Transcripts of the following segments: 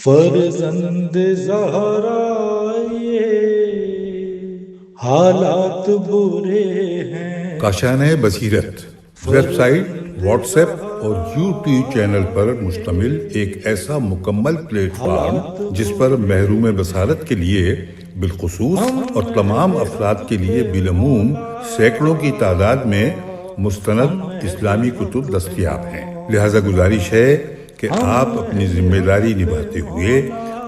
فرزند زہرا یہ حالات برے ہیں۔ کاشانۂ بصیرت ویب سائٹ، واٹس ایپ اور یوٹیوب چینل پر مشتمل ایک ایسا مکمل پلیٹ فارم جس پر محروم بصارت کے لیے بالخصوص اور تمام افراد کے لیے بالعموم سینکڑوں کی تعداد میں مستند اسلامی کتب دستیاب ہیں۔ لہذا گزارش ہے کہ آپ اپنی ذمہ داری نبھاتے ہوئے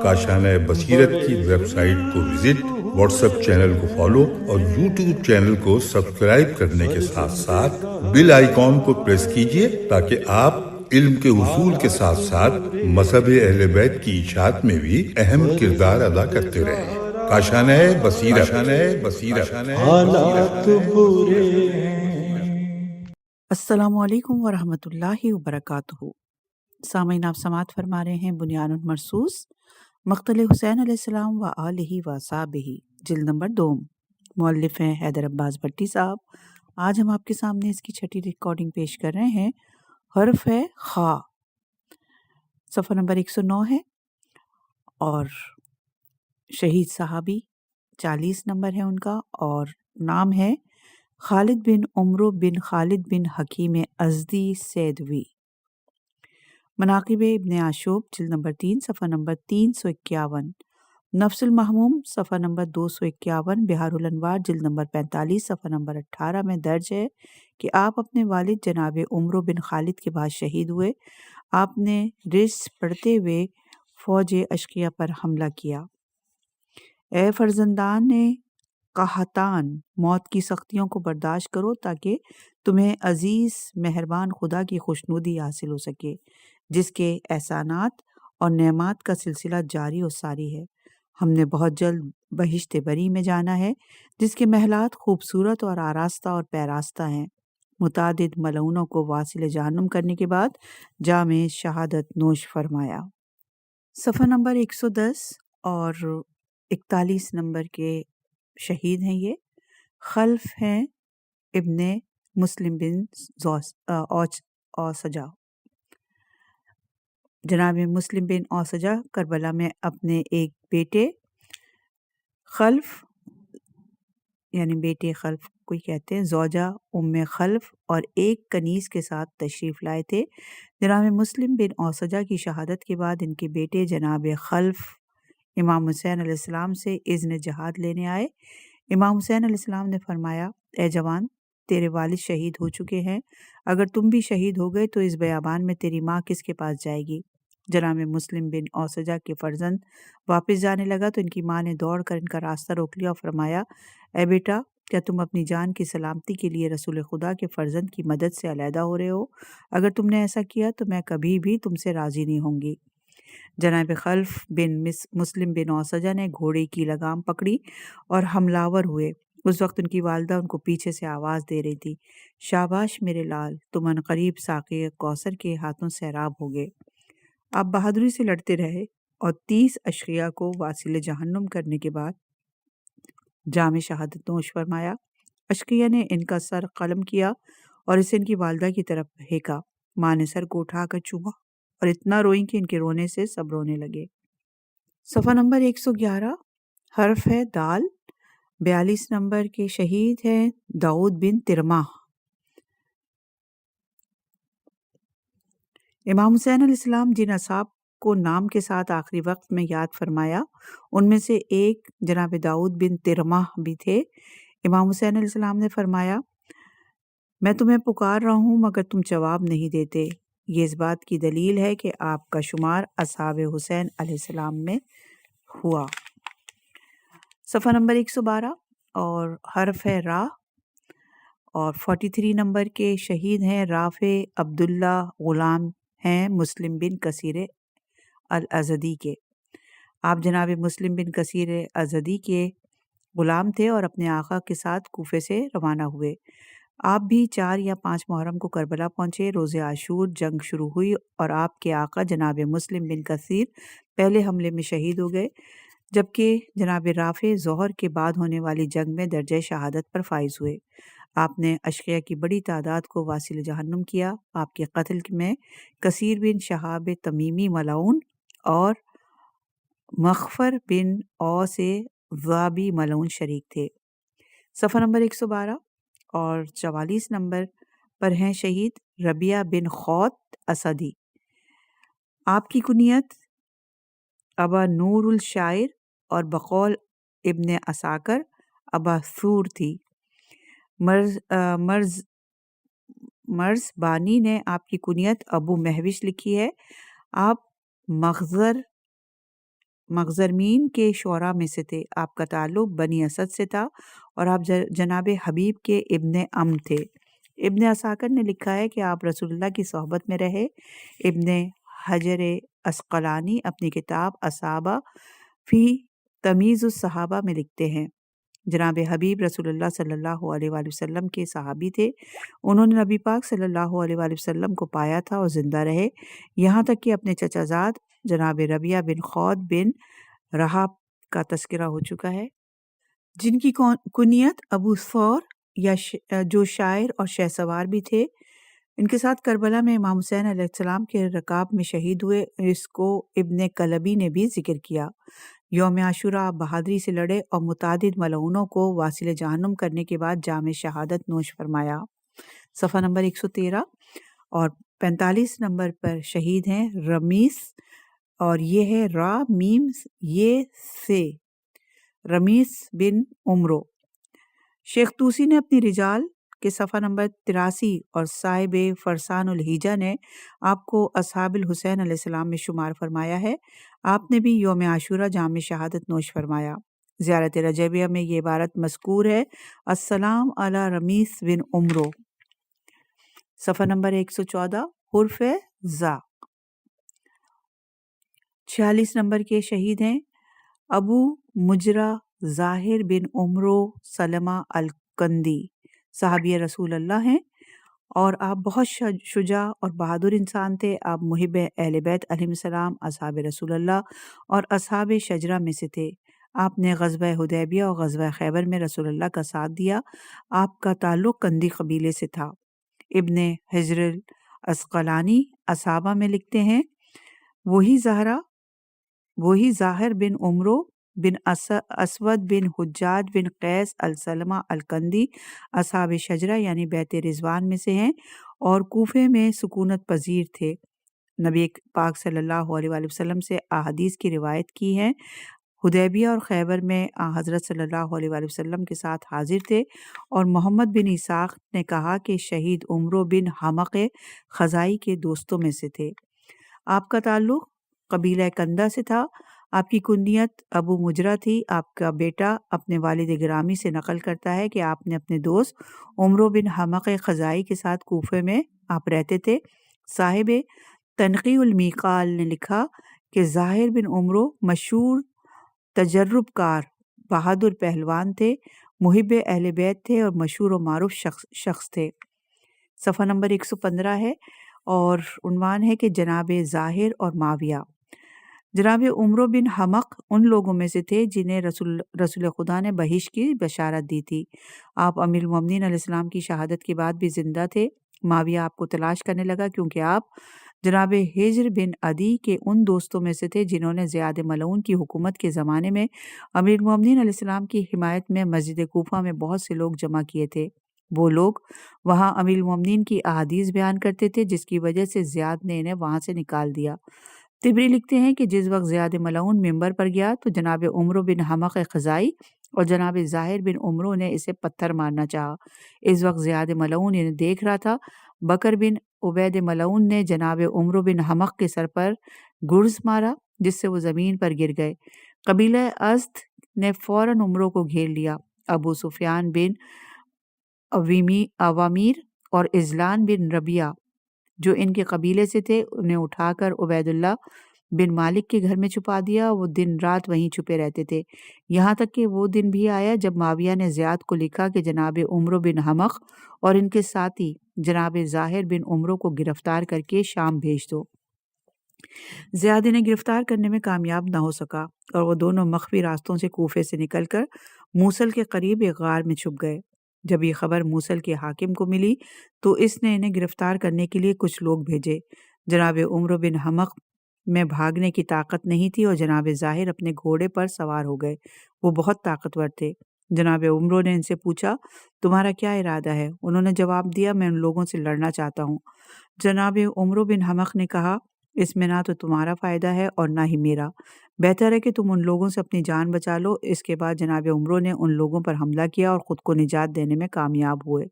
کاشانۂ بصیرت کی ویب سائٹ کو وزٹ، واٹس ایپ چینل کو فالو اور یوٹیوب چینل کو سبسکرائب کرنے کے ساتھ ساتھ بیل آئیکن کو پریس کیجئے تاکہ آپ علم کے حصول کے ساتھ ساتھ مذہب اہل بیت کی اشاعت میں بھی اہم کردار ادا کرتے رہیں۔ کاشانۂ بصیرت۔ حالات برے ہیں۔ السلام علیکم ورحمۃ اللہ وبرکاتہ۔ سامعین، آپ سماعت فرما رہے ہیں بنیان المرصوص مقتل حسین علیہ السلام و آلہ و صحبہ، جلد نمبر 2۔ مؤلف ہیں حیدر عباس بھٹی صاحب۔ آج ہم آپ کے سامنے اس کی چھٹی ریکارڈنگ پیش کر رہے ہیں۔ حرف ہے خا، صفحہ نمبر 109 ہے، اور شہید صحابی 40 نمبر ہے ان کا، اور نام ہے خالد بن عمرو بن خالد بن حکیم ازدی سیدوی۔ مناقب ابن عاشوب جلد نمبر 3 صفحہ نمبر 351، نفس المحموم صفحہ نمبر 251، بہار الانوار جلد نمبر 45 صفحہ نمبر 18 میں درج ہے کہ آپ اپنے والد جناب عمرو بن خالد کے بعد شہید ہوئے۔ آپ نے رس پڑھتے ہوئے فوج اشقیہ پر حملہ کیا۔ اے فرزندان قحطان، موت کی سختیوں کو برداشت کرو تاکہ تمہیں عزیز مہربان خدا کی خوشنودی حاصل ہو سکے، جس کے احسانات اور نعمات کا سلسلہ جاری و ساری ہے۔ ہم نے بہت جلد بہشت بری میں جانا ہے، جس کے محلات خوبصورت اور آراستہ اور پیراستہ ہیں۔ متعدد ملعونوں کو واصل جہنم کرنے کے بعد جام شہادت نوش فرمایا۔ صفحہ نمبر 110 اور 41 نمبر کے شہید ہیں یہ۔ خلف ہیں ابن مسلم بن اوسجہ۔ جناب مسلم بن اوسجہ کربلا میں اپنے ایک بیٹے خلف، یعنی بیٹے خلف کوئی کہتے ہیں، زوجہ ام خلف اور ایک کنیز کے ساتھ تشریف لائے تھے۔ جناب مسلم بن اوسجہ کی شہادت کے بعد ان کے بیٹے جناب خلف امام حسین علیہ السلام سے اذن جہاد لینے آئے۔ امام حسین علیہ السلام نے فرمایا، اے جوان، تیرے والد شہید ہو چکے ہیں، اگر تم بھی شہید ہو گئے تو اس بیابان میں تیری ماں کس کے پاس جائے گی؟ جناب مسلم بن اوسجہ کے فرزند واپس جانے لگا تو ان کی ماں نے دوڑ کر ان کا راستہ روک لیا اور فرمایا، اے بیٹا، کیا تم اپنی جان کی سلامتی کے لیے رسول خدا کے فرزند کی مدد سے علیحدہ ہو رہے ہو؟ اگر تم نے ایسا کیا تو میں کبھی بھی تم سے راضی نہیں ہوں گی۔ جناب خلف بن مسلم بن اوسجہ نے گھوڑے کی لگام پکڑی اور حملہ ہوئے۔ اس وقت ان کی والدہ ان کو پیچھے سے آواز دے رہی تھی، شاباش میرے لال، تم عنقریب ساقی کوثر کے ہاتھوں سیراب ہوگے۔ آپ بہادری سے لڑتے رہے اور 30 اشقیاء کو واصل جہنم کرنے کے بعد جام شہادت نوش فرمایا۔ اشقیاء نے ان کا سر قلم کیا اور اسے ان کی والدہ کی طرف پھینکا۔ ماں نے سر کو اٹھا کر چوما اور اتنا روئیں کہ ان کے رونے سے سب رونے لگے۔ صفحہ نمبر 111، حرف ہے دال، 42 نمبر کے شہید ہیں داؤد بن ترماح۔ امام حسین علیہ السلام جن اصحاب کو نام کے ساتھ آخری وقت میں یاد فرمایا، ان میں سے ایک جناب داؤد بن ترماح بھی تھے۔ امام حسین علیہ السلام نے فرمایا، میں تمہیں پکار رہا ہوں مگر تم جواب نہیں دیتے۔ یہ اس بات کی دلیل ہے کہ آپ کا شمار اصحاب حسین علیہ السلام میں ہوا۔ صفحہ نمبر 112 اور حرف ہے را، اور 43 نمبر کے شہید ہیں رافع عبداللہ، غلام ہیں مسلم بن کثیر الازدی کے۔ آپ جناب مسلم بن کثیر الازدی کے غلام تھے اور اپنے آقا کے ساتھ کوفے سے روانہ ہوئے۔ آپ بھی 4 یا 5 محرم کو کربلا پہنچے۔ روز عاشور جنگ شروع ہوئی اور آپ کے آقا جناب مسلم بن کثیر پہلے حملے میں شہید ہو گئے، جبکہ جناب رافع ظہر کے بعد ہونے والی جنگ میں درجہ شہادت پر فائز ہوئے۔ آپ نے اشقیاء کی بڑی تعداد کو واصل جہنم کیا۔ آپ کے قتل میں کثیر بن شہاب تمیمی ملعون اور مغفر بن اوس ضابی ملعون شریک تھے۔ صفحہ نمبر 112 اور 44 نمبر پر ہیں شہید ربیہ بن خوت اسدی۔ آپ کی کنیت ابا نور الشاعر اور بقول ابن عساکر ابا ثور تھی۔ مرز بانی نے آپ کی کنیت ابو مہوش لکھی ہے۔ آپ مغزرمین کے شعراء میں سے تھے۔ آپ کا تعلق بنی اسد سے تھا اور آپ جناب حبیب کے ابن ام تھے۔ ابن عساکر نے لکھا ہے کہ آپ رسول اللہ کی صحبت میں رہے۔ ابن حجر عسقلانی اپنی کتاب اصابہ فی تمیز الصحابہ میں لکھتے ہیں، جناب حبیب رسول اللہ صلی اللہ علیہ وآلہ وسلم کے صحابی تھے۔ انہوں نے نبی پاک صلی اللہ علیہ وآلہ وسلم کو پایا تھا اور زندہ رہے، یہاں تک کہ اپنے چچا زاد جناب ربیہ بن خوت بن رہاب کا تذکرہ ہو چکا ہے، جن کی کنیت ابو ثور یا جو شاعر اور شہ سوار بھی تھے۔ ان کے ساتھ کربلا میں امام حسین علیہ السلام کے رکاب میں شہید ہوئے۔ اس کو ابن کلبی نے بھی ذکر کیا۔ یوم عاشوراء آپ بہادری سے لڑے اور متعدد ملعونوں کو واصل جہنم کرنے کے بعد جام شہادت نوش فرمایا۔ صفحہ نمبر 113 اور 45 نمبر پر شہید ہیں رمیس، اور یہ ہے را میم یہ سے، رمیس بن عمرو۔ شیخ توسی نے اپنی رجال کے صفحہ نمبر 83 اور صاحب فرسان الحیجہ نے آپ کو اصحاب الحسین علیہ السلام میں شمار فرمایا ہے۔ آپ نے بھی یوم عاشوراء جام شہادت نوش فرمایا۔ زیارت رجبیہ میں یہ عبارت مذکور ہے، السلام علی رمیس بن عمرو۔ صفحہ نمبر 114 حرف زا۔ 46 نمبر کے شہید ہیں ابو مجرہ ظاہر بن عمرو سلمہ الکندی، صحابی رسول اللہ ہیں اور آپ بہت شجاع اور بہادر انسان تھے۔ آپ محب اہل بیت علیہ السلام، اصحاب رسول اللہ اور اصحاب شجرہ میں سے تھے۔ آپ نے غزوہ حدیبیہ اور غزوہ خیبر میں رسول اللہ کا ساتھ دیا۔ آپ کا تعلق کندی قبیلے سے تھا۔ ابن حجر العسقلانی اصابہ میں لکھتے ہیں، وہی ظاہر بن عمرو بن اسود بن حجاج بن قیس السلمہ الکندی اصحاب شجرہ یعنی بیت رضوان میں سے ہیں اور کوفے میں سکونت پذیر تھے۔ نبی پاک صلی اللہ علیہ وآلہ وسلم سے احادیث کی روایت کی ہیں۔ حدیبیہ اور خیبر میں حضرت صلی اللہ علیہ وآلہ وسلم کے ساتھ حاضر تھے، اور محمد بن اسحاق نے کہا کہ شہید عمرو بن حمق خزائی کے دوستوں میں سے تھے۔ آپ کا تعلق قبیلہ کندہ سے تھا۔ آپ کی کنیت ابو مجرہ تھی۔ آپ کا بیٹا اپنے والد گرامی سے نقل کرتا ہے کہ آپ نے اپنے دوست عمرو بن حمق خزائی کے ساتھ کوفے میں آپ رہتے تھے۔ صاحب تنقیح المیقال نے لکھا کہ ظاہر بن عمرو مشہور تجرب کار بہادر پہلوان تھے، محب اہل بیت تھے اور مشہور و معروف شخص تھے۔ صفحہ نمبر 115 ہے اور عنوان ہے کہ جناب ظاہر اور معاویہ۔ جناب عمرو بن حمق ان لوگوں میں سے تھے جنہیں رسول خدا نے بہشت کی بشارت دی تھی۔ آپ امیر المومنین علیہ السلام کی شہادت کے بعد بھی زندہ تھے۔ معاویہ آپ کو تلاش کرنے لگا کیونکہ آپ جناب ہجر بن عدی کے ان دوستوں میں سے تھے جنہوں نے زیاد ملعون کی حکومت کے زمانے میں امیر المومنین علیہ السلام کی حمایت میں مسجد کوفہ میں بہت سے لوگ جمع کیے تھے۔ وہ لوگ وہاں امیر المومنین کی احادیث بیان کرتے تھے، جس کی وجہ سے زیاد نے انہیں وہاں سے نکال دیا۔ طبری لکھتے ہیں کہ جس وقت زیاد ملعون ممبر پر گیا تو جناب عمرو بن حمق خزائی اور جناب ظاہر بن عمرو نے اسے پتھر مارنا چاہا۔ اس وقت زیاد ملعون انہیں دیکھ رہا تھا۔ بکر بن عبید ملعون نے جناب عمرو بن حمق کے سر پر گرز مارا، جس سے وہ زمین پر گر گئے۔ قبیلہ ازد نے فوراً عمرو کو گھیر لیا۔ ابو سفیان بن عوامیر اور اذلان بن ربیہ جو ان کے قبیلے سے تھے، انہیں اٹھا کر عبید اللہ بن مالک کے گھر میں چھپا دیا۔ وہ دن رات وہیں چھپے رہتے تھے، یہاں تک کہ وہ دن بھی آیا جب معاویہ نے زیاد کو لکھا کہ جناب عمرو بن حمق اور ان کے ساتھی جناب ظاہر بن عمرو کو گرفتار کر کے شام بھیج دو۔ زیاد انہیں گرفتار کرنے میں کامیاب نہ ہو سکا اور وہ دونوں مخفی راستوں سے کوفے سے نکل کر موصل کے قریب ایک غار میں چھپ گئے۔ جب یہ خبر موصل کے حاکم کو ملی تو اس نے انہیں گرفتار کرنے کے لیے کچھ لوگ بھیجے۔ جناب عمرو بن حمق میں بھاگنے کی طاقت نہیں تھی اور جناب ظاہر اپنے گھوڑے پر سوار ہو گئے۔ وہ بہت طاقتور تھے۔ جناب عمرو نے ان سے پوچھا تمہارا کیا ارادہ ہے؟ انہوں نے جواب دیا میں ان لوگوں سے لڑنا چاہتا ہوں۔ جناب عمرو بن حمق نے کہا اس میں نہ تو تمہارا فائدہ ہے اور نہ ہی میرا، بہتر ہے کہ تم ان لوگوں سے اپنی جان بچا لو۔ اس کے بعد جناب عمرو نے ان لوگوں پر حملہ کیا اور خود کو نجات دینے میں کامیاب ہوئے۔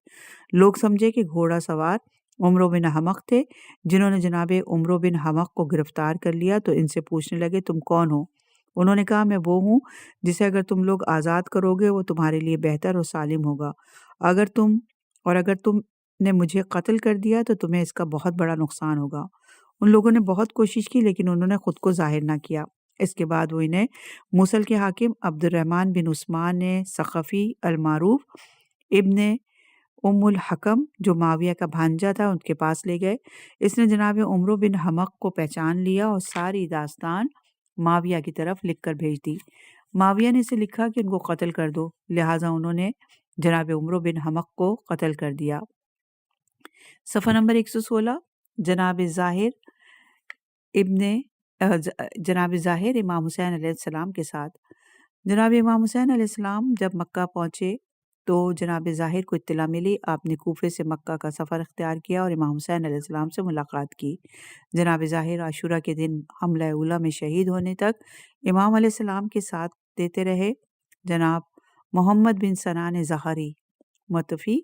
لوگ سمجھے کہ گھوڑا سوار عمرو بن حمق تھے۔ جنہوں نے جناب عمرو بن حمق کو گرفتار کر لیا تو ان سے پوچھنے لگے تم کون ہو؟ انہوں نے کہا میں وہ ہوں جسے اگر تم لوگ آزاد کرو گے وہ تمہارے لیے بہتر اور سالم ہوگا، اگر تم نے مجھے قتل کر دیا تو تمہیں اس کا بہت بڑا نقصان ہوگا۔ ان لوگوں نے بہت کوشش کی لیکن انہوں نے خود کو ظاہر نہ کیا۔ اس کے بعد وہ انہیں موصل کے حاکم عبد الرحمن بن عثمان ثقفی المعروف ابن ام الحکم جو معاویہ کا بھانجا تھا ان کے پاس لے گئے۔ اس نے جناب عمرو بن حمق کو پہچان لیا اور ساری داستان معاویہ کی طرف لکھ کر بھیج دی۔ معاویہ نے اسے لکھا کہ ان کو قتل کر دو، لہٰذا انہوں نے جناب عمرو بن حمق کو قتل کر دیا۔ صفحہ نمبر 116 جناب ظاہر امام حسین علیہ السلام کے ساتھ۔ جناب امام حسین علیہ السلام جب مکہ پہنچے تو جناب ظاہر کو اطلاع ملی۔ آپ نے کوفے سے مکہ کا سفر اختیار کیا اور امام حسین علیہ السلام سے ملاقات کی۔ جناب ظاہر عاشورہ کے دن حملہ اولیٰ میں شہید ہونے تک امام علیہ السلام کے ساتھ دیتے رہے۔ جناب محمد بن سنان ظاہری متوفی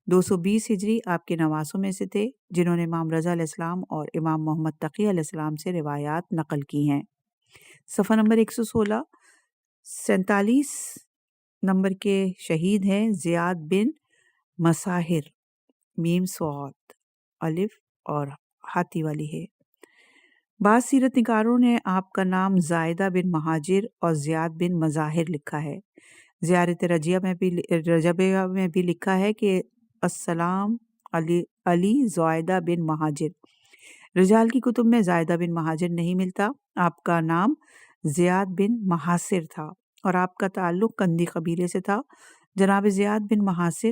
220 ہجری آپ کے نواسوں میں سے تھے جنہوں نے امام رضا علیہ السلام اور امام محمد تقی علیہ السلام سے روایات نقل کی ہیں۔ صفحہ نمبر 116 47 نمبر کے شہید ہیں زیاد بن مساہر، میم صاد الف اور ہاتھی والی ہے۔ بعض سیرت نگاروں نے آپ کا نام زائدہ بن مہاجر اور زیاد بن مظاہر لکھا ہے۔ زیارت رجبیہ میں بھی لکھا ہے کہ السلام علی زائدہ بن مہاجر۔ رجال کی کتب میں زائدہ بن مہاجر نہیں ملتا۔ آپ کا نام زیاد بن محاصر تھا اور آپ کا تعلق کندی قبیلے سے تھا۔ جناب زیاد بن محاصر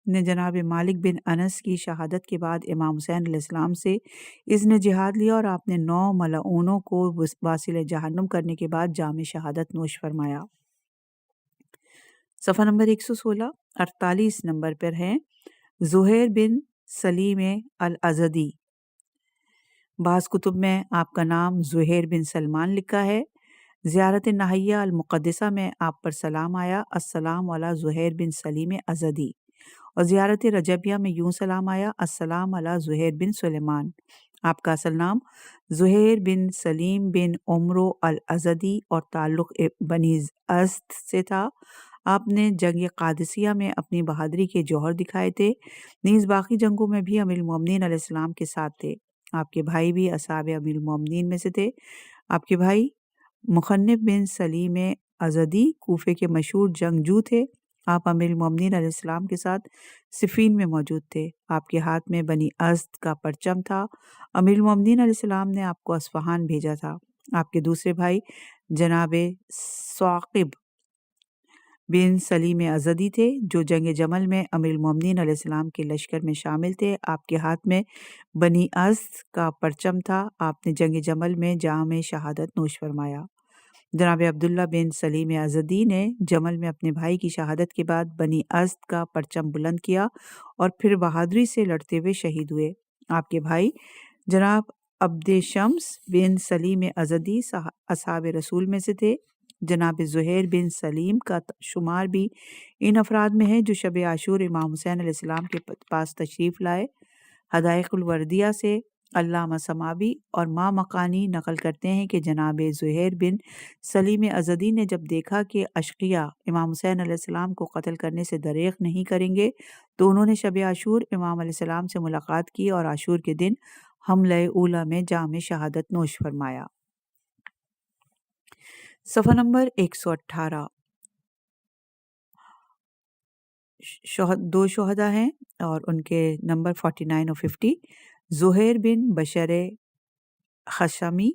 نے جناب مالک بن انس کی شہادت کے بعد امام حسین علیہ السلام سے اذن جہاد لیا اور آپ نے 9 ملعونوں کو واصل جہنم کرنے کے بعد جام شہادت نوش فرمایا۔ صفحہ نمبر 116 48 نمبر پر ہیں زہیر بن سلیم الازدی۔ بعض کتب میں آپ کا نام زہیر بن سلمان لکھا ہے۔ زیارت نہیہ المقدسہ میں آپ پر سلام آیا السلام علی زہیر بن سلیم ازدی، اور زیارت رجبیہ میں یوں سلام آیا السلام علی زہیر بن سلیمان۔ آپ کا اصل نام زہیر بن سلیم بن عمرو الازدی اور تعلق بنی ازد سے تھا۔ آپ نے جنگ قادسیہ میں اپنی بہادری کے جوہر دکھائے تھے، نیز باقی جنگوں میں بھی امیر المومنین علیہ السلام کے ساتھ تھے۔ آپ کے بھائی بھی اصحاب امیر المومنین میں سے تھے۔ آپ کے بھائی مخنف بن سلیم ازدی کوفے کے مشہور جنگجو تھے۔ آپ امیر المومنین علیہ السلام کے ساتھ صفین میں موجود تھے۔ آپ کے ہاتھ میں بنی ازد کا پرچم تھا۔ امیر المومنین علیہ السلام نے آپ کو اصفہان بھیجا تھا۔ آپ کے دوسرے بھائی جناب ثاقب بن سلیم ازدی تھے جو جنگ جمل میں امیر المومنین علیہ السلام کے لشکر میں شامل تھے۔ آپ کے ہاتھ میں بنی ازد کا پرچم تھا۔ آپ نے جنگ جمل میں جام شہادت نوش فرمایا۔ جناب عبداللہ بن سلیم ازدی نے جمل میں اپنے بھائی کی شہادت کے بعد بنی ازد کا پرچم بلند کیا اور پھر بہادری سے لڑتے ہوئے شہید ہوئے۔ آپ کے بھائی جناب عبد شمس بن سلیم ازدی اصحاب رسول میں سے تھے۔ جناب زہیر بن سلیم کا شمار بھی ان افراد میں ہے جو شب عاشور امام حسین علیہ السلام کے پاس تشریف لائے۔ حدائق الوردیہ سے علامہ سماوی اور ماں مکانی نقل کرتے ہیں کہ جناب زہیر بن سلیم ازدی نے جب دیکھا کہ اشقیاء امام حسین علیہ السلام کو قتل کرنے سے دریغ نہیں کریں گے تو انہوں نے شب عاشور امام علیہ السلام سے ملاقات کی اور عاشور کے دن حملہ اولیٰ میں جام شہادت نوش فرمایا۔ صفحہ نمبر 118 دو شہداء ہیں اور ان کے نمبر 49 اور 50 زہیر بن بشر خشمی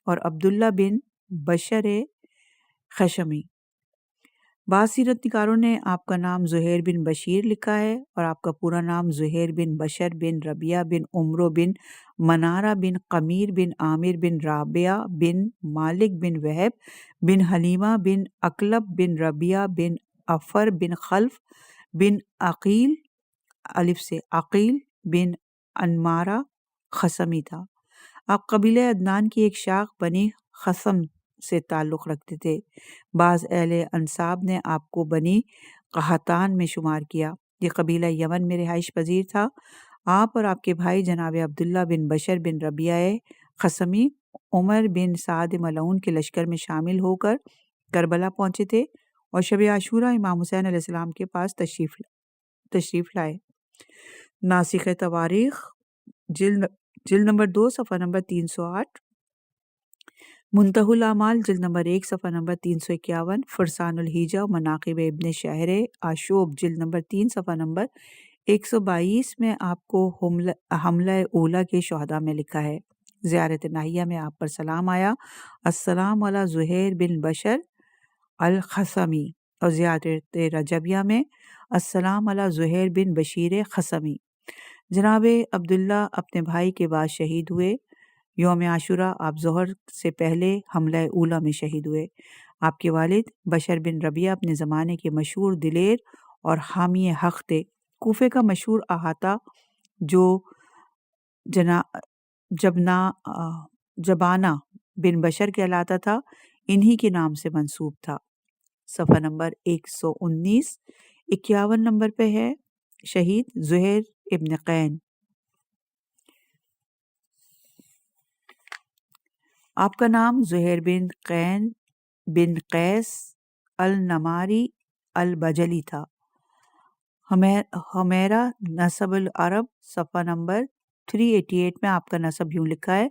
اور عبداللہ بن بشر خشمی۔ بعض سیرت نگاروں نے آپ کا نام زہیر بن بشیر لکھا ہے اور آپ کا پورا نام زہیر بن بشر بن ربیہ بن عمرو بن منارہ بن قمیر بن عامر بن رابعہ بن مالک بن وہب بن حلیمہ بن اقلب بن ربیہ بن عفر بن خلف بن عقیل الف سے عقیل بن انمارہ خثمی تھا۔ آپ قبیلہ عدنان کی ایک شاخ بنی خثم سے تعلق رکھتے تھے۔ بعض اہل انساب نے آپ کو بنی قحطان میں شمار کیا۔ یہ قبیلہ یمن میں رہائش پذیر تھا۔ آپ اور آپ کے بھائی جناب عبداللہ بن بشر بن ربیہ خثمی عمر بن سعد ملعون کے لشکر میں شامل ہو کر کربلا پہنچے تھے اور شب عاشورہ امام حسین علیہ السلام کے پاس تشریف لائے۔ ناسخ تواریخ جلد نمبر 2 صفحہ نمبر 308، منتہی الاعمال جلد نمبر 1 صفحہ نمبر 351، فرسان الحیجہ و مناقب ابن شہر آشوب جلد نمبر 3 صفحہ نمبر 122 میں آپ کو حملہ اولا کے شہداء میں لکھا ہے۔ زیارت ناہیہ میں آپ پر سلام آیا، السلام علی زہیر بن بشر الخثمی، اور زیارت رجبیہ میں السلام علی زہیر بن بشیر خثمی۔ جناب عبداللہ اپنے بھائی کے بعد شہید ہوئے۔ یوم عاشورہ آپ ظہر سے پہلے حملہ اولا میں شہید ہوئے۔ آپ کے والد بشر بن ربیہ اپنے زمانے کے مشہور دلیر اور حامی حق تھے۔ کوفے کا مشہور احاطہ جو جبانہ بن بشر کہلاتا تھا، انہی کے نام سے منسوب تھا۔ صفحہ نمبر 119 51 نمبر پہ ہے۔ شہید زہیر ابن قین۔ آپ کا نام زہیر بن قین بن قیس النماری البجلی تھا۔ ہمیرہ نسب العرب صفحہ نمبر 388 میں آپ کا نسب یوں لکھا ہے،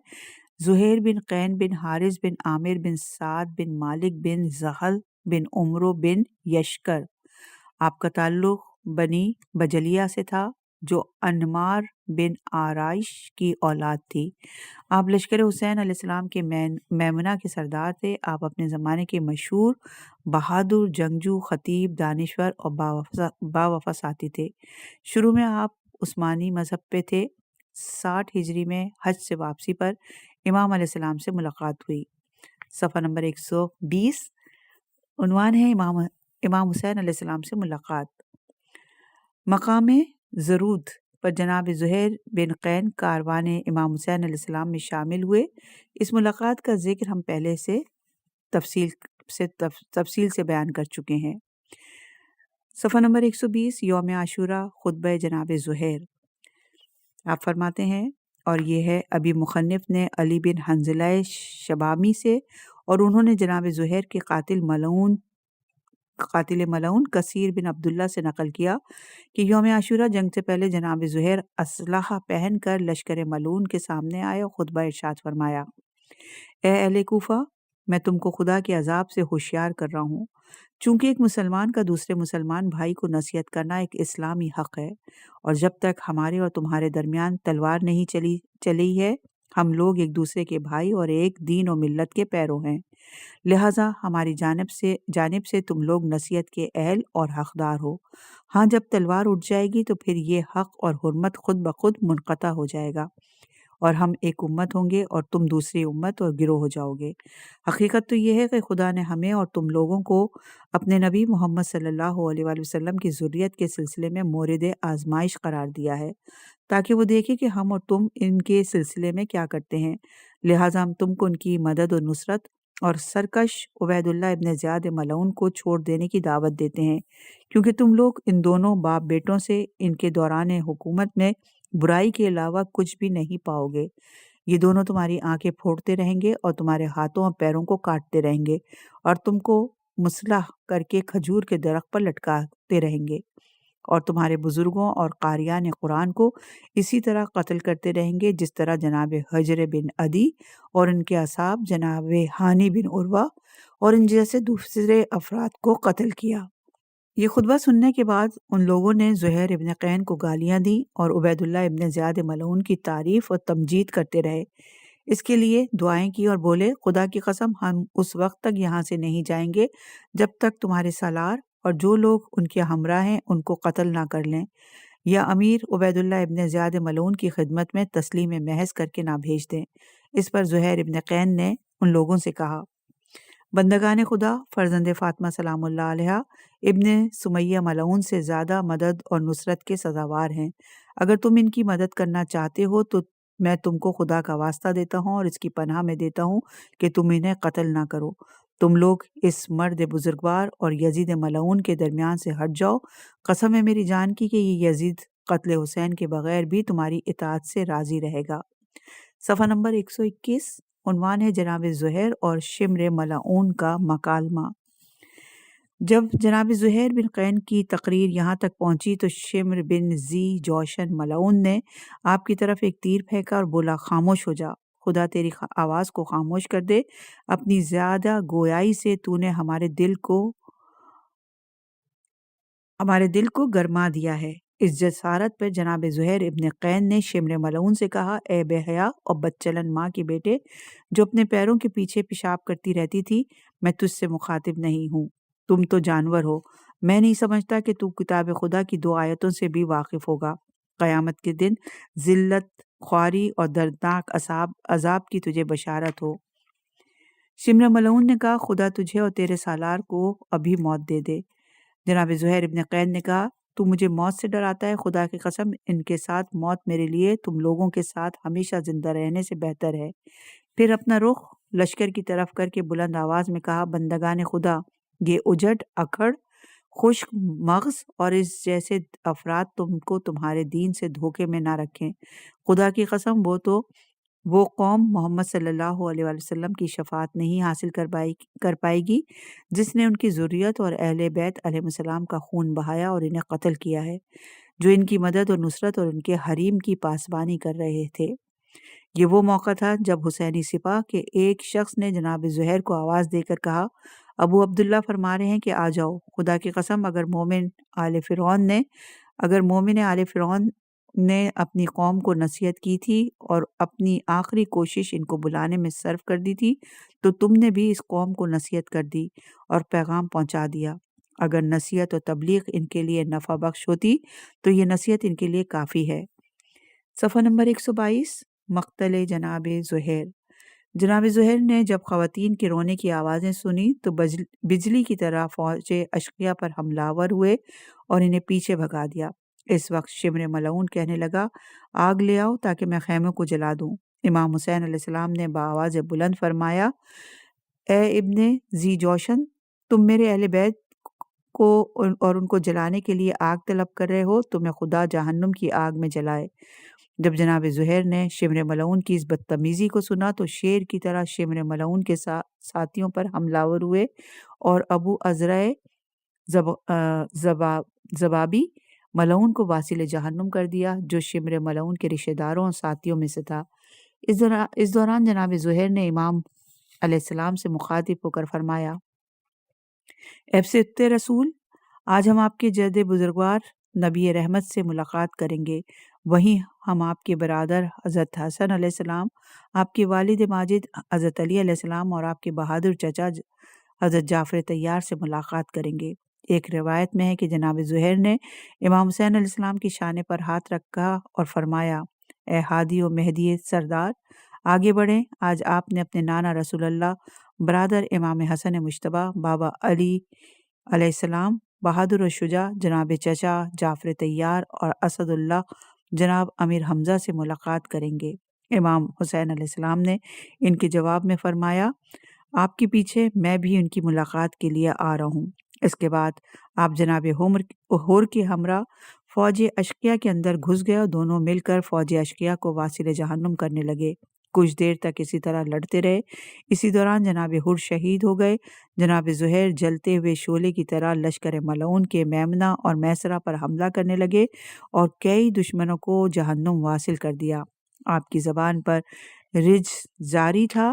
زہیر بن قین بن حارث بن عامر بن سعد بن مالک بن زحل بن عمرو بن یشکر۔ آپ کا تعلق بنی بجلیہ سے تھا جو انمار بن آرائش کی اولاد تھی۔ آپ لشکر حسین علیہ السلام کے میمنہ کے سردار تھے۔ آپ اپنے زمانے کے مشہور بہادر جنگجو، خطیب، دانشور اور باوفا ساتھی تھے۔ شروع میں آپ عثمانی مذہب پہ تھے۔ 60 ہجری میں حج سے واپسی پر امام علیہ السلام سے ملاقات ہوئی۔ صفحہ نمبر 120 عنوان ہے امام حسین علیہ السلام سے ملاقات۔ مقام زرود پر جناب زہیر بن قین کاروان امام حسین علیہ السلام میں شامل ہوئے۔ اس ملاقات کا ذکر ہم پہلے سے تفصیل سے بیان کر چکے ہیں۔ صفحہ نمبر 120 یوم عاشورہ خطبہ جناب زہیر۔ آپ فرماتے ہیں، اور یہ ہے ابی مخنف نے علی بن حنظلہ شبامی سے، اور انہوں نے جناب زہیر کے قاتل ملعون کثیر بن عبداللہ سے نقل کیا کہ یوم عاشورہ جنگ سے پہلے جناب زہیر اسلحہ پہن کر لشکر ملعون کے سامنے آئے اور خطبہ ارشاد فرمایا، اے اہل کوفہ، میں تم کو خدا کے عذاب سے ہوشیار کر رہا ہوں۔ چونکہ ایک مسلمان کا دوسرے مسلمان بھائی کو نصیحت کرنا ایک اسلامی حق ہے، اور جب تک ہمارے اور تمہارے درمیان تلوار نہیں چلی ہے، ہم لوگ ایک دوسرے کے بھائی اور ایک دین و ملت کے پیرو ہیں، لہٰذا ہماری جانب سے تم لوگ نصیحت کے اہل اور حقدار ہو۔ ہاں، جب تلوار اٹھ جائے گی تو پھر یہ حق اور حرمت خود بخود منقطع ہو جائے گا، اور ہم ایک امت ہوں گے اور تم دوسری امت اور گروہ ہو جاؤ گے۔ حقیقت تو یہ ہے کہ خدا نے ہمیں اور تم لوگوں کو اپنے نبی محمد صلی اللہ علیہ وآلہ وسلم کی ذریت کے سلسلے میں مورد آزمائش قرار دیا ہے، تاکہ وہ دیکھے کہ ہم اور تم ان کے سلسلے میں کیا کرتے ہیں۔ لہٰذا ہم تم کو ان کی مدد و نصرت اور سرکش عبید اللہ ابن زیاد ملعون کو چھوڑ دینے کی دعوت دیتے ہیں، کیونکہ تم لوگ ان دونوں باپ بیٹوں سے ان کے دوران حکومت میں برائی کے علاوہ کچھ بھی نہیں پاؤ گے۔ یہ دونوں تمہاری آنکھیں پھوڑتے رہیں گے اور تمہارے ہاتھوں اور پیروں کو کاٹتے رہیں گے، اور تم کو مسلح کر کے کھجور کے درخت پر لٹکاتے رہیں گے، اور تمہارے بزرگوں اور قاریان قرآن کو اسی طرح قتل کرتے رہیں گے جس طرح جناب حجر بن عدی اور ان کے اصحاب جناب ہانی بن عروہ اور ان جیسے دوسرے افراد کو قتل کیا۔ یہ خطبہ سننے کے بعد ان لوگوں نے زہیر ابن قین کو گالیاں دیں اور عبید اللہ ابن زیاد ملعون کی تعریف اور تمجید کرتے رہے۔ اس کے لیے دعائیں کی اور بولے خدا کی قسم ہم اس وقت تک یہاں سے نہیں جائیں گے جب تک تمہارے سالار اور جو لوگ ان کے ہمراہ ہیں ان کو قتل نہ کر لیں یا امیر عبید اللہ ابن زیاد ملعون کی خدمت میں تسلیم محض کر کے نہ بھیج دیں۔ اس پر زہیر ابن قین نے ان لوگوں سے کہا بندگان خدا فرزند فاطمہ سلام اللہ علیہ ابن سمیہ ملعون سے زیادہ مدد اور نصرت کے سزاوار ہیں۔ اگر تم ان کی مدد کرنا چاہتے ہو تو میں تم کو خدا کا واسطہ دیتا ہوں اور اس کی پناہ میں دیتا ہوں کہ تم انہیں قتل نہ کرو۔ تم لوگ اس مرد بزرگوار اور یزید ملعون کے درمیان سے ہٹ جاؤ۔ قسم ہے میری جان کی کہ یہ یزید قتل حسین کے بغیر بھی تمہاری اطاعت سے راضی رہے گا۔ صفحہ نمبر 121 عنوان ہے جناب زہیر اور شمر ملعون کا مکالمہ۔ جب جناب زہیر بن قین کی تقریر یہاں تک پہنچی تو شمر بن ذی جوشن ملعون نے آپ کی طرف ایک تیر پھینکا اور بولا خاموش ہو جا، خدا تیری آواز کو خاموش کر دے، اپنی زیادہ گویائی سے تو نے ہمارے دل کو گرما دیا ہے۔ اس جسارت پر جناب زہیر ابن قین نے شمر ملعون سے کہا اے بے حیا اور بدچلن ماں کے بیٹے جو اپنے پیروں کے پیچھے پیشاب کرتی رہتی تھی، میں تجھ سے مخاطب نہیں ہوں، تم تو جانور ہو۔ میں نہیں سمجھتا کہ تو کتاب خدا کی 2 آیتوں سے بھی واقف ہوگا۔ قیامت کے دن ذلت، خواری اور دردناک عذاب کی تجھے بشارت ہو۔ شمر ملعون نے کہا خدا تجھے اور تیرے سالار کو ابھی موت دے دے۔ جناب زہیر ابن قین نے کہا تو مجھے موت سے ڈراتا ہے، خدا کی قسم ان کے ساتھ موت میرے لیے تم لوگوں کے ساتھ ہمیشہ زندہ رہنے سے بہتر ہے۔ پھر اپنا رخ لشکر کی طرف کر کے بلند آواز میں کہا بندگان خدا، یہ اجڑ اکھڑ خشک مغز اور اس جیسے افراد تم کو تمہارے دین سے دھوکے میں نہ رکھیں۔ خدا کی قسم وہ قوم محمد صلی اللہ علیہ وسلم کی شفاعت نہیں حاصل کر پائے گی جس نے ان کی ذریت اور اہل بیت علیہ السلام کا خون بہایا اور انہیں قتل کیا ہے، جو ان کی مدد اور نصرت اور ان کے حریم کی پاسبانی کر رہے تھے۔ یہ وہ موقع تھا جب حسینی سپاہ کے ایک شخص نے جناب زہیر کو آواز دے کر کہا ابو عبداللہ فرما رہے ہیں کہ آ جاؤ، خدا کی قسم اگر مومن آل فرعون نے اپنی قوم کو نصیحت کی تھی اور اپنی آخری کوشش ان کو بلانے میں صرف کر دی تھی تو تم نے بھی اس قوم کو نصیحت کر دی اور پیغام پہنچا دیا۔ اگر نصیحت و تبلیغ ان کے لیے نفع بخش ہوتی تو یہ نصیحت ان کے لیے کافی ہے۔ صفحہ نمبر 122 مقتل جناب زہیر۔ جناب زہیر نے جب خواتین کے رونے کی آوازیں سنی تو بجلی کی طرح فوج اشقیاء پر حملہ آور ہوئے اور انہیں پیچھے بھگا دیا۔ اس وقت شمر ملعون کہنے لگا آگ لے آؤ تاکہ میں خیموں کو جلا دوں۔ امام حسین علیہ السلام نے بآواز بلند فرمایا اے ابن ذی جوشن، تم میرے اہل بیت کو اور ان کو جلانے کے لیے آگ طلب کر رہے ہو، تمہیں خدا جہنم کی آگ میں جلائے۔ جب جناب زہیر نے شمر ملعون کی اس بدتمیزی کو سنا تو شیر کی طرح شمر ملعون کے ساتھیوں پر حملہ آور ہوئے اور ابو عزرہ زبابی ملعون کو واصل جہنم کر دیا جو شمر ملعون کے رشتہ داروں اور ساتھیوں میں سے تھا۔ اس دوران جناب زہیر نے امام علیہ السلام سے مخاطب ہو کر فرمایا اے صدق رسول، آج ہم آپ کے جد بزرگوار نبی رحمت سے ملاقات کریں گے، وہیں ہم آپ کے برادر حضرت حسن علیہ السلام، آپ کے والد ماجد حضرت علی علیہ السلام اور آپ کے بہادر چچا حضرت جعفر طیار سے ملاقات کریں گے۔ ایک روایت میں ہے کہ جناب زہیر نے امام حسین علیہ السلام کی شانے پر ہاتھ رکھا اور فرمایا اے ہادی و مہدی سردار، آگے بڑھیں، آج آپ نے اپنے نانا رسول اللہ، برادر امام حسن مجتبیٰ، بابا علی علیہ السلام، بہادر و شجاع جناب چچا جعفر طیار اور اسد اللہ جناب امیر حمزہ سے ملاقات کریں گے۔ امام حسین علیہ السلام نے ان کے جواب میں فرمایا آپ کے پیچھے میں بھی ان کی ملاقات کے لیے آ رہا ہوں۔ اس کے بعد آپ جناب حور کے ہمراہ فوج اشقیاء کے اندر گھس گئے اور دونوں مل کر فوج اشقیاء کو واصل جہنم کرنے لگے۔ کچھ دیر تک اسی طرح لڑتے رہے۔ اسی دوران جناب حر شہید ہو گئے۔ جناب زہیر جلتے ہوئے شعلے کی طرح لشکر ملعون کے میمنہ اور میسرہ پر حملہ کرنے لگے اور کئی دشمنوں کو جہنم واصل کر دیا۔ آپ کی زبان پر رجز جاری تھا،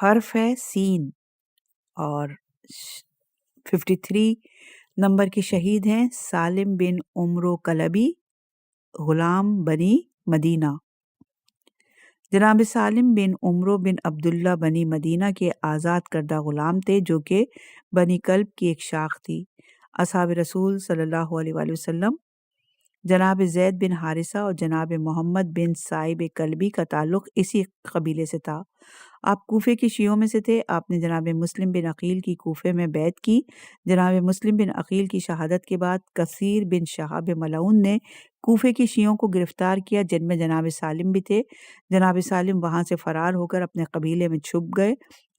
حرف ہے سین، اور 53 نمبر کے شہید ہیں سالم بن عمرو کلبی، غلام بنی مدینہ۔ جناب سالم بن عمرو بن عبداللہ بنی مدینہ کے آزاد کردہ غلام تھے، جو کہ بنی کلب کی ایک شاخ تھی۔ اصحاب رسول صلی اللہ علیہ وآلہ وسلم جناب زید بن حارثہ اور جناب محمد بن صائب کلبی کا تعلق اسی قبیلے سے تھا۔ آپ کوفے کے شیعوں میں سے تھے۔ آپ نے جناب مسلم بن عقیل کی کوفے میں بیعت کی۔ جناب مسلم بن عقیل کی شہادت کے بعد کثیر بن شہاب ملعون نے کوفے کے شیعوں کو گرفتار کیا، جن میں جناب سالم بھی تھے۔ جناب سالم وہاں سے فرار ہو کر اپنے قبیلے میں چھپ گئے۔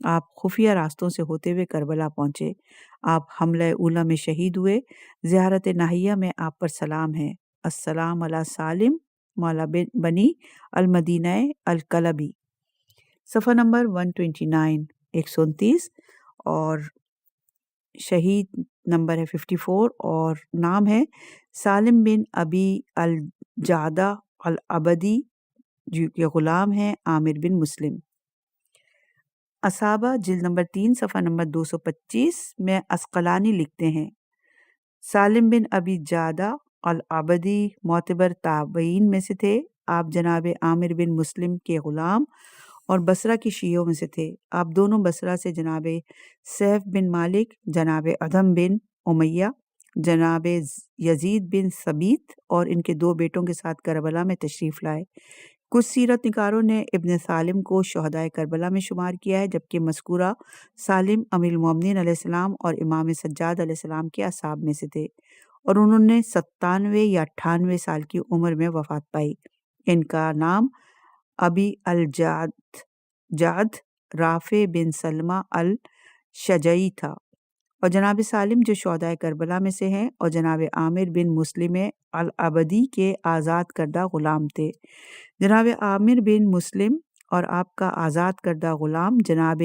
آپ خفیہ راستوں سے ہوتے ہوئے کربلا پہنچے۔ آپ حملہ اولی میں شہید ہوئے۔ زیارت ناہیہ میں آپ پر سلام ہے: السلام علی سالم مولا بنی المدینہ الکلبی۔ صفحہ نمبر 129 129 اور شہید نمبر ہے 54 اور نام ہے سالم بن ابی الجعدہ العبدی، جو کہ غلام ہیں عامر بن مسلم۔ اصابہ جلد نمبر 3 صفحہ نمبر 225 میں عسقلانی لکھتے ہیں: سالم بن ابی جعدہ العبدی معتبر تابعین میں سے تھے۔ آپ جناب عامر بن مسلم کے غلام اور بصرہ کے شیعوں میں سے تھے۔ آپ دونوں بصرہ سے جناب سیف بن مالک، جناب ادھم بن امیہ، جناب یزید بن ثبیت اور ان کے 2 بیٹوں کے ساتھ کربلا میں تشریف لائے۔ کچھ سیرت نگاروں نے ابن سالم کو شہدائے کربلا میں شمار کیا ہے، جبکہ مذکورہ سالم امیر المومنین علیہ السلام اور امام سجاد علیہ السلام کے اصحاب میں سے تھے، اور انہوں نے 97 یا 98 سال کی عمر میں وفات پائی۔ ان کا نام ابی الجعد رافع بن سلمہ الشجعی تھا، اور جناب سالم جو شہدائے کربلا میں سے ہیں اور جناب عامر بن مسلم العبدی کے آزاد کردہ غلام تھے۔ جناب عامر بن مسلم اور آپ کا آزاد کردہ غلام جناب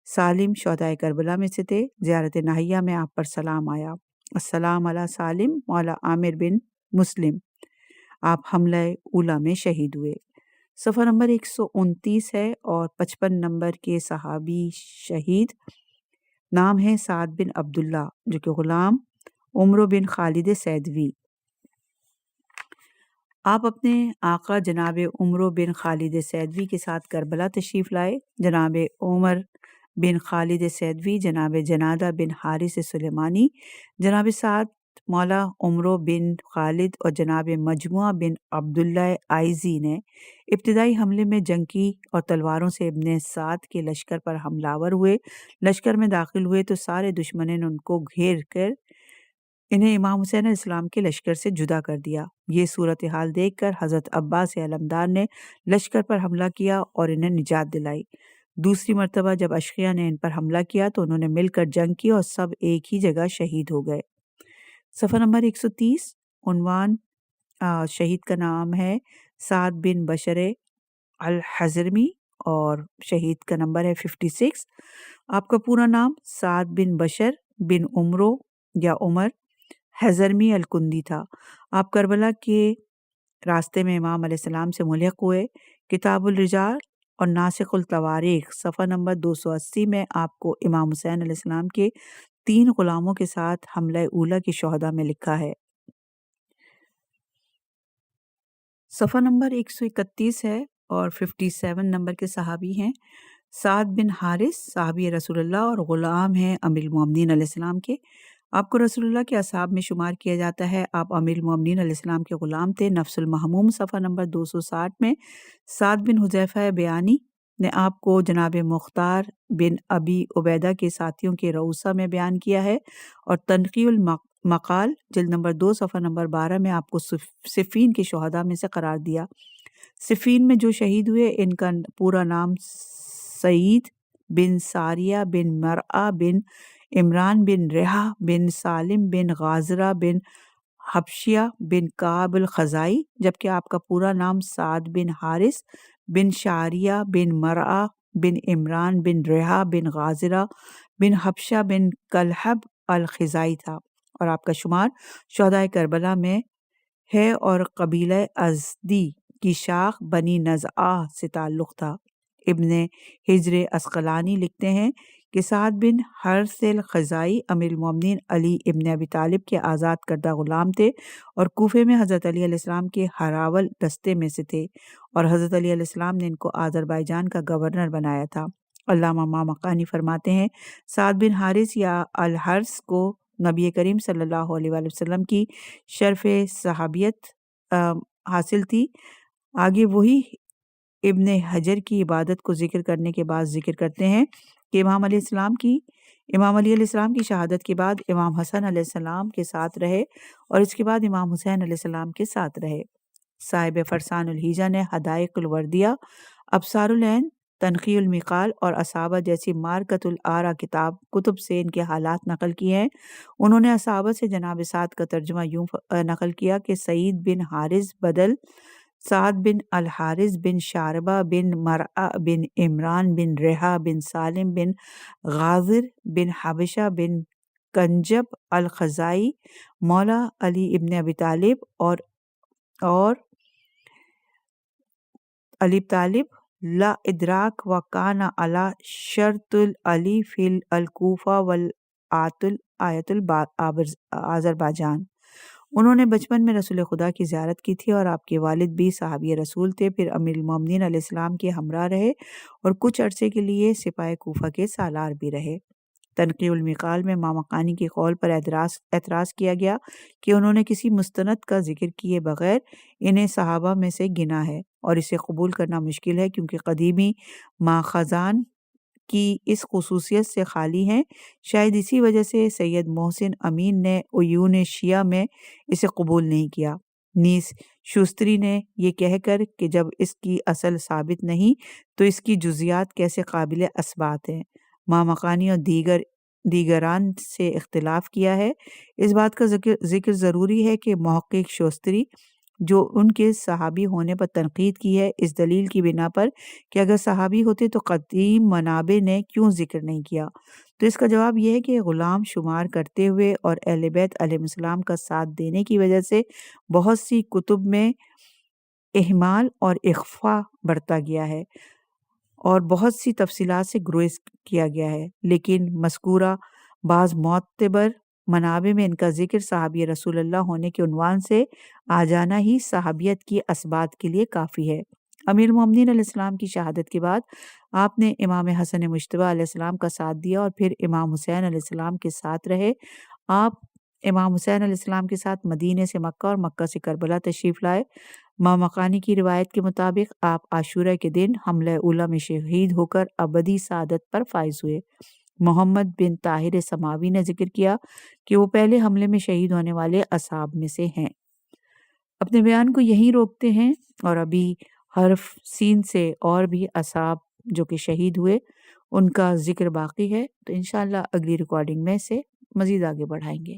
سالم شہدائے کربلا میں سے تھے۔ زیارت ناہیہ میں آپ پر سلام آیا: السلام علی سالم مولا عامر بن مسلم۔ آپ حملہ اولی میں شہید ہوئے۔ صفحہ نمبر 129 ہے اور 55 نمبر کے صحابی شہید نام ہے سعد بن عبداللہ، جو کہ غلام عمرو بن خالد سیدوی۔ آپ اپنے آقا جناب عمرو بن خالد سیدوی کے ساتھ کربلا تشریف لائے۔ جناب عمر بن خالد سیدوی، جناب جنادہ بن حارث سلیمانی، جناب سعد مولا عمرو بن خالد اور جناب مجموعہ بن عبداللہ آئزی نے ابتدائی حملے میں جنگ کی اور تلواروں سے ابن سعد کے لشکر پر حملہ آور ہوئے۔ لشکر میں داخل ہوئے تو سارے دشمنوں نے ان کو گھیر کر انہیں امام حسین علیہ السلام کے لشکر سے جدا کر دیا۔ یہ صورتحال دیکھ کر حضرت عباس علمدار نے لشکر پر حملہ کیا اور انہیں نجات دلائی۔ دوسری مرتبہ جب اشقیہ نے ان پر حملہ کیا تو انہوں نے مل کر جنگ کی اور سب ایک ہی جگہ شہید ہو گئے۔ صفحہ نمبر 130 عنوان شہید کا نام ہے سعد بن بشر الحضرمی اور شہید کا نمبر ہے 56۔ آپ کا پورا نام سعد بن بشر بن عمرو یا عمر حضرمی الکندی تھا۔ آپ کربلا کے راستے میں امام علیہ السلام سے ملحق ہوئے۔ کتاب الرجال اور ناسخ التواریخ صفحہ نمبر 280 میں آپ کو امام حسین علیہ السلام کے 3 غلاموں کے ساتھ حملہ اولی کے شہداء میں لکھا ہے۔ صفحہ نمبر 131 ہے اور 57 نمبر کے صحابی ہیں سعد بن حارث، صحابی رسول اللہ اور غلام ہیں امیر المومنین علیہ السلام کے۔ آپ کو رسول اللہ کے اصحاب میں شمار کیا جاتا ہے۔ آپ امیر المومنین علیہ السلام کے غلام تھے۔ نفس المحموم صفحہ نمبر 260 میں سعد بن حذیفہ بیانی نے آپ کو جناب مختار بن ابی عبیدہ کے ساتھیوں کے رؤسا میں بیان کیا ہے، اور تنقیح المقال جلد نمبر 2 صفحہ نمبر 12 میں آپ کو صفین کے شہداء میں سے قرار دیا۔ صفین میں جو شہید ہوئے ان کا پورا نام سعید بن ساریہ بن مرعہ بن عمران بن ریحہ بن سالم بن غازرہ بن حبشیہ بن کعب الخزائی، جبکہ آپ کا پورا نام سعد بن حارث بن شعریہ بن مرعہ بن عمران بن ریحہ بن غازرہ بن حبشہ بن کلحب الخزائی تھا، اور آپ کا شمار شہدائے کربلا میں ہے اور قبیلہ ازدی کی شاخ بنی نزعہ سے تعلق تھا۔ ابن حجر اسقلانی لکھتے ہیں کہ سعد بن حرث الخزائی امیر المومنین علی ابن ابی طالب کے آزاد کردہ غلام تھے اور کوفے میں حضرت علی علیہ السلام کے ہراول دستے میں سے تھے، اور حضرت علی علیہ السلام نے ان کو آذربائیجان کا گورنر بنایا تھا۔ علامہ مامقانی فرماتے ہیں سعد بن حارث یا الحرث کو نبی کریم صلی اللہ علیہ وآلہ وسلم کی شرف صحابیت حاصل تھی۔ آگے وہی ابن حجر کی عبادت کو ذکر کرنے کے بعد ذکر کرتے ہیں کہ امام علی علیہ السلام کی شہادت کے بعد امام حسن علیہ السلام کے ساتھ رہے اور اس کے بعد امام حسین علیہ السلام کے ساتھ رہے۔ صاحب فرسان الحیجہ نے حدائق الوردیہ، ابصار العین، تنقی المقال اور اصابہ جیسی مارکت الآرا کتب سے ان کے حالات نقل کیے ہیں۔ انہوں نے اصابہ سے جناب سعد کا ترجمہ یوں نقل کیا کہ سعید بن حارث بدل سعد بن الحارث بن شاربہ بن مرعہ بن عمران بن رحا بن سالم بن غازر بن حبشہ بن کنجب الخزائی مولا علی ابن ابی طالب اور علی طالب لا ادراک و کانا علی شرط العلی فی الکوفہ والآیت آذربائیجان۔ انہوں نے بچپن میں رسول خدا کی زیارت کی تھی اور آپ کے والد بھی صحابی رسول تھے، پھر امیر المومنین علیہ السلام کے ہمراہ رہے اور کچھ عرصے کے لیے سپاہ کوفہ کے سالار بھی رہے۔ تنقیح المقال میں مامقانی کے قول پر اعتراض کیا گیا کہ انہوں نے کسی مستند کا ذکر کیے بغیر انہیں صحابہ میں سے گنا ہے اور اسے قبول کرنا مشکل ہے کیونکہ قدیمی ماخذان کی اس خصوصیت سے خالی ہیں۔ شاید اسی وجہ سے سید محسن امین نے عیون شیعہ میں اسے قبول نہیں کیا۔ نیز شوستری نے یہ کہہ کر کہ جب اس کی اصل ثابت نہیں تو اس کی جزیات کیسے قابل اثبات ہیں، مامقانی اور دیگران سے اختلاف کیا ہے۔ اس بات کا ذکر ضروری ہے کہ محقق شوستری جو ان کے صحابی ہونے پر تنقید کی ہے، اس دلیل کی بنا پر کہ اگر صحابی ہوتے تو قدیم منابع نے کیوں ذکر نہیں کیا، تو اس کا جواب یہ ہے کہ غلام شمار کرتے ہوئے اور اہل بیت علیہ السلام کا ساتھ دینے کی وجہ سے بہت سی کتب میں اہمال اور اخفاء برتا گیا ہے اور بہت سی تفصیلات سے گریز کیا گیا ہے، لیکن مذکورہ بعض معتبر منابع میں ان کا ذکر صحابی رسول اللہ ہونے کے عنوان سے آ جانا ہی صحابیت کی اثبات کے لیے کافی ہے۔ امیر المومنین علیہ السلام کی شہادت کے بعد آپ نے امام حسن مجتبی علیہ السلام کا ساتھ دیا اور پھر امام حسین علیہ السلام کے ساتھ رہے۔ آپ امام حسین علیہ السلام کے ساتھ مدینے سے مکہ اور مکہ سے کربلا تشریف لائے۔ مامقانی کی روایت کے مطابق آپ عاشورہ کے دن حملہ اولیٰ میں شہید ہو کر ابدی سعادت پر فائز ہوئے۔ محمد بن طاہر سماوی نے ذکر کیا کہ وہ پہلے حملے میں شہید ہونے والے اصحاب میں سے ہیں۔ اپنے بیان کو یہیں روکتے ہیں اور ابھی حرف سین سے اور بھی اصحاب جو کہ شہید ہوئے ان کا ذکر باقی ہے، تو انشاءاللہ اگلی ریکارڈنگ میں سے مزید آگے بڑھائیں گے۔